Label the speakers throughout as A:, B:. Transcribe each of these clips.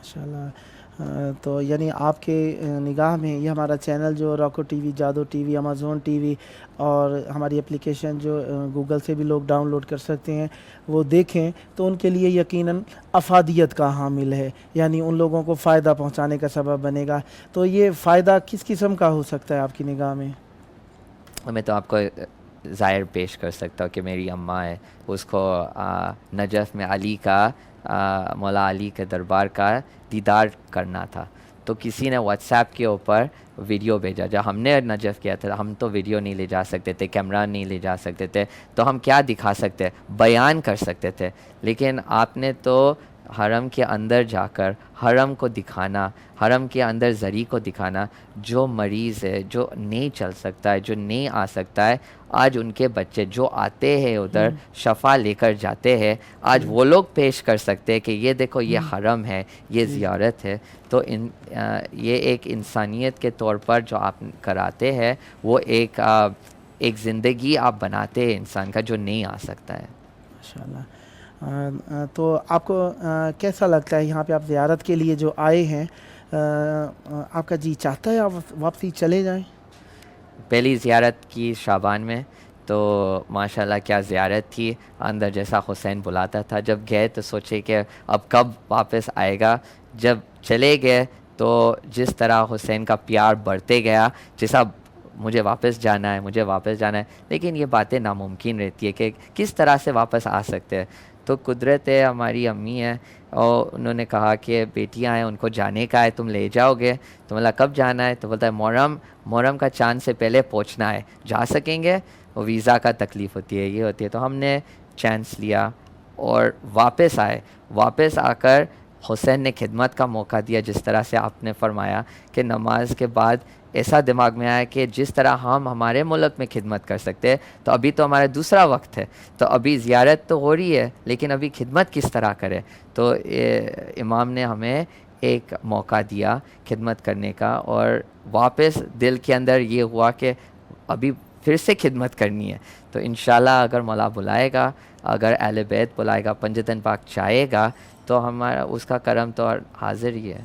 A: ماشاءاللہ. تو یعنی آپ کے نگاہ میں یہ ہمارا چینل جو راکو ٹی وی، جادو T V, Amazon T V اور ہماری اپلیکیشن جو گوگل سے بھی لوگ ڈاؤن لوڈ کر سکتے ہیں وہ دیکھیں تو ان کے لیے یقیناً افادیت کا حامل ہے، یعنی ان لوگوں کو فائدہ پہنچانے کا سبب بنے گا. تو یہ فائدہ کس قسم کا ہو سکتا ہے آپ کی نگاہ میں؟
B: میں تو آپ کو ظاہر پیش کر سکتا ہوں کہ میری اماں ہے، اس کو نجف میں علی کا مولا علی کے دربار کا دیدار کرنا تھا، تو کسی نے واٹس ایپ کے اوپر ویڈیو بھیجا. جب ہم نے نجف کیا تھا ہم تو ویڈیو نہیں لے جا سکتے تھے، کیمرہ نہیں لے جا سکتے تھے، تو ہم کیا دکھا سکتے، بیان کر سکتے تھے. لیکن آپ نے تو حرم کے اندر جا کر حرم کو دکھانا، حرم کے اندر زری کو دکھانا. جو مریض ہے، جو نہیں چل سکتا ہے، جو نہیں آ سکتا ہے، آج ان کے بچے جو آتے ہیں ادھر شفا لے کر جاتے ہیں، آج وہ لوگ پیش کر سکتے ہیں کہ یہ دیکھو یہ حرم ہے، یہ زیارت ہے. تو یہ ایک انسانیت کے طور پر جو آپ کراتے ہیں وہ ایک زندگی آپ بناتے ہیں انسان کا جو نہیں آ سکتا ہے.
A: ماشاءاللہ. تو آپ کو کیسا لگتا ہے یہاں پہ آپ زیارت کے لیے جو آئے ہیں، آپ کا جی چاہتا ہے آپ واپسی چلے جائیں؟
B: پہلی زیارت کی شعبان میں، تو ماشاءاللہ کیا زیارت تھی. اندر جیسا حسین بلاتا تھا، جب گئے تو سوچے کہ اب کب واپس آئے گا. جب چلے گئے تو جس طرح حسین کا پیار بڑھتے گیا، جیسا مجھے واپس جانا ہے، مجھے واپس جانا ہے. لیکن یہ باتیں ناممکن رہتی ہے کہ کس طرح سے واپس آ سکتے ہیں. تو قدرت ہے، ہماری امی ہیں اور انہوں نے کہا کہ بیٹیاں ہیں ان کو جانے کا ہے، تم لے جاؤ گے. تو بولا کب جانا ہے؟ تو بولتا ہے محرم کا چاند سے پہلے پہنچنا ہے. جا سکیں گے؟ وہ ویزا کا تکلیف ہوتی ہے، یہ ہوتی ہے. تو ہم نے چانس لیا اور واپس آئے. واپس آ کر حسین نے خدمت کا موقع دیا، جس طرح سے آپ نے فرمایا کہ نماز کے بعد ایسا دماغ میں آیا کہ جس طرح ہم ہمارے ملک میں خدمت کر سکتے ہیں، تو ابھی تو ہمارا دوسرا وقت ہے، تو ابھی زیارت تو ہو رہی ہے لیکن ابھی خدمت کس طرح کرے. تو امام نے ہمیں ایک موقع دیا خدمت کرنے کا، اور واپس دل کے اندر یہ ہوا کہ ابھی پھر سے خدمت کرنی ہے. تو انشاءاللہ اگر مولا بلائے گا، اگر اہل بیت بلائے گا، پنجتن پاک چاہے گا، تو ہمارا اس کا کرم تو حاضر ہی ہے.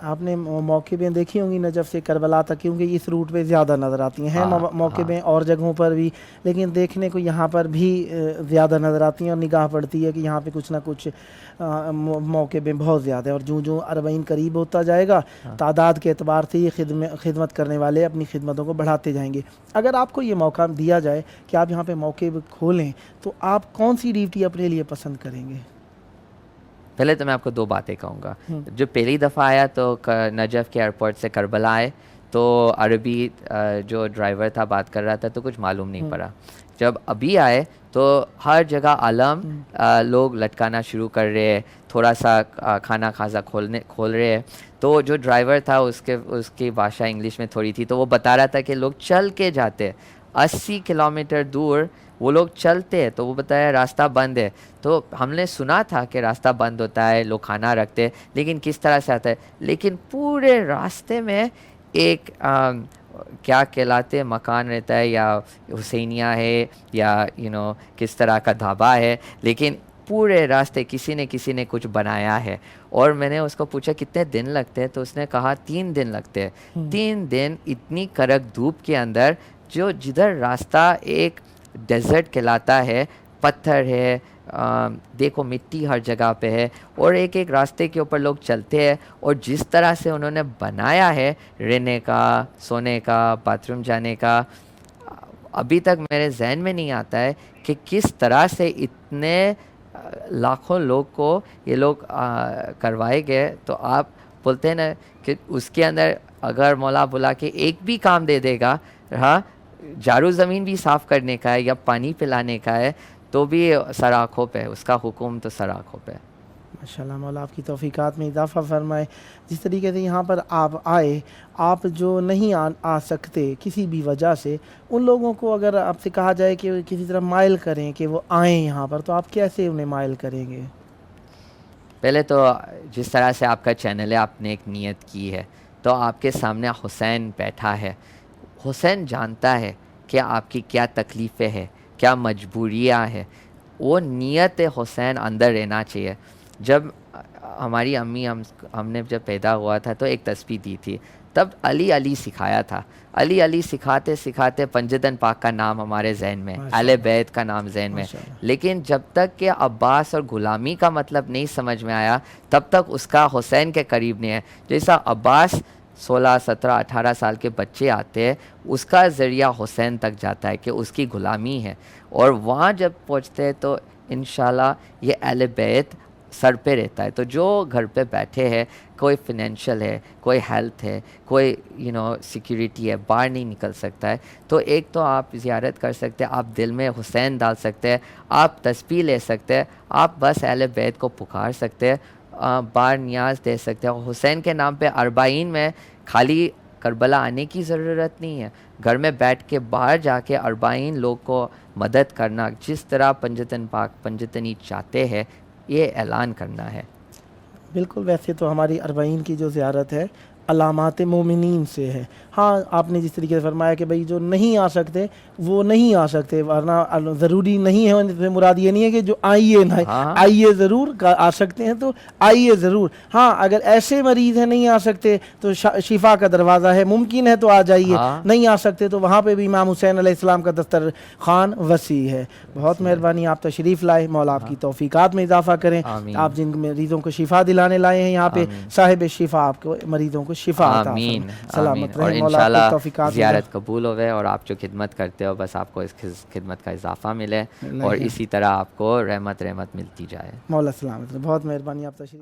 A: آپ نے موقع پہ دیکھی ہوں گی نجف سے کربلا تک، کیونکہ اس روٹ پہ زیادہ نظر آتی ہیں موقع پہ اور جگہوں پر بھی، لیکن دیکھنے کو یہاں پر بھی زیادہ نظر آتی ہیں اور نگاہ پڑتی ہے کہ یہاں پہ کچھ نہ کچھ موقع پہ بہت زیادہ ہے. اور جو اربعین قریب ہوتا جائے گا تعداد کے اعتبار سے یہ خدمت کرنے والے اپنی خدمتوں کو بڑھاتے جائیں گے. اگر آپ کو یہ موقع دیا جائے کہ آپ یہاں پہ موقع کھولیں تو آپ کون سی ڈیوٹی اپنے لیے پسند کریں گے؟
B: پہلے تو میں آپ کو دو باتیں کہوں گا. جو پہلی دفعہ آیا تو نجف کے ایئرپورٹ سے کربلا آئے تو عربی جو ڈرائیور تھا بات کر رہا تھا تو کچھ معلوم نہیں پڑا. جب ابھی آئے تو ہر جگہ علم لوگ لٹکانا شروع کر رہے ہیں، تھوڑا سا کھانا کھازا کھول رہے ہیں. تو جو ڈرائیور تھا اس کی بھاشا انگلش میں تھوڑی تھی، تو وہ بتا رہا تھا کہ لوگ چل کے جاتے 80 کلومیٹر دور، وہ لوگ چلتے ہیں. تو وہ بتایا راستہ بند ہے. تو ہم نے سنا تھا کہ راستہ بند ہوتا ہے، لوگ کھانا رکھتے، لیکن کس طرح سے آتا ہے. لیکن پورے راستے میں ایک کیا کہلاتے مکان رہتا ہے، یا حسینیہ ہے یا کس طرح کا ڈھابا ہے، لیکن پورے راستے کسی نے کچھ بنایا ہے. اور میں نے اس کو پوچھا کتنے دن لگتے ہیں، تو اس نے کہا 3 دن لگتے ہیں. 3 دن اتنی کڑک دھوپ کے اندر، جو جدھر راستہ ایک ڈیزرٹ کہلاتا ہے، پتھر ہے، دیکھو مٹی ہر جگہ پہ ہے، اور ایک راستے کے اوپر لوگ چلتے ہیں. اور جس طرح سے انہوں نے بنایا ہے رہنے کا، سونے کا، باتھ روم جانے کا، ابھی تک میرے ذہن میں نہیں آتا ہے کہ کس طرح سے اتنے لاکھوں لوگ کو یہ لوگ کروائے گئے. تو آپ بولتے ہیں نا کہ اس کے اندر اگر مولا بلا کے ایک بھی کام دے دے گا، ہاں جارو زمین بھی صاف کرنے کا ہے یا پانی پلانے کا ہے، تو بھی سر آنکھوں پہ، اس کا حکم تو سر آنکھوں پہ.
A: ماشاءاللہ مولا آپ کی توفیقات میں اضافہ فرمائے. جس طریقے سے یہاں پر آپ آئے، آپ جو نہیں آ سکتے کسی بھی وجہ سے، ان لوگوں کو اگر آپ سے کہا جائے کہ کسی طرح مائل کریں کہ وہ آئیں یہاں پر، تو آپ کیسے انہیں مائل کریں گے؟
B: پہلے تو جس طرح سے آپ کا چینل ہے، آپ نے ایک نیت کی ہے، تو آپ کے سامنے حسین بیٹھا ہے. حسین جانتا ہے کہ آپ کی کیا تکلیفیں ہیں، کیا مجبوریاں ہیں. وہ نیت حسین اندر رہنا چاہیے. جب ہماری امی ہم نے جب پیدا ہوا تھا تو ایک تسبیح دی تھی، تب علی علی سکھایا تھا. علی علی سکھاتے سکھاتے پنجتن پاک کا نام ہمارے ذہن میں، اہل بیت کا نام ذہن میں. لیکن جب تک کہ عباس اور غلامی کا مطلب نہیں سمجھ میں آیا تب تک اس کا حسین کے قریب نہیں ہے. جیسا عباس 16 17 18 سال کے بچے آتے ہیں، اس کا ذریعہ حسین تک جاتا ہے کہ اس کی غلامی ہے، اور وہاں جب پہنچتے ہیں تو انشاءاللہ یہ اہل بیت سر پہ رہتا ہے. تو جو گھر پہ بیٹھے ہیں، کوئی فنینشیل ہے، کوئی ہیلتھ ہے، کوئی سیکیورٹی ہے، باہر نہیں نکل سکتا ہے، تو ایک تو آپ زیارت کر سکتے ہیں، آپ دل میں حسین ڈال سکتے ہیں، آپ تسبیح لے سکتے ہیں، آپ بس اہل بیت کو پکار سکتے ہیں، بار نیاز دے سکتے ہیں. اور حسین کے نام پہ اربعین میں خالی کربلا آنے کی ضرورت نہیں ہے، گھر میں بیٹھ کے باہر جا کے اربعین لوگ کو مدد کرنا، جس طرح پنجتن پاک پنجتنی چاہتے ہیں، یہ اعلان کرنا ہے.
A: بالکل. ویسے تو ہماری اربعین کی جو زیارت ہے علامات مومنین سے ہے. ہاں آپ نے جس طریقے سے فرمایا کہ بھئی جو نہیں آ سکتے وہ نہیں آ سکتے، ورنہ ضروری نہیں ہے، اس میں مراد یہ نہیں ہے کہ جو آئیے نہ آئیے ضرور، آ سکتے ہیں تو آئیے ضرور. ہاں اگر ایسے مریض ہیں نہیں آ سکتے تو شفا کا دروازہ ہے، ممکن ہے تو آ جائیے، نہیں آ سکتے تو وہاں پہ بھی امام حسین علیہ السلام کا دسترخوان وسیع ہے. بہت مہربانی، آپ تشریف لائے، مولا آپ کی توفیقات میں اضافہ کریں. آپ جن مریضوں کو شفا دلانے لائے ہیں یہاں پہ، صاحب شفا آپ کو مریضوں کو شفا عطا
B: آمین
A: فرمائے. سلامت
B: اور
A: رہیں، مولا آپ کو
B: انشاءاللہ
A: توفیقات
B: زیارت قبول ہوئے، اور آپ جو خدمت کرتے ہو بس آپ کو اس خدمت کا اضافہ ملے، اور اسی طرح آپ کو رحمت ملتی جائے.
A: مولا سلامت رہیں. بہت مہربانی، آپ تشریف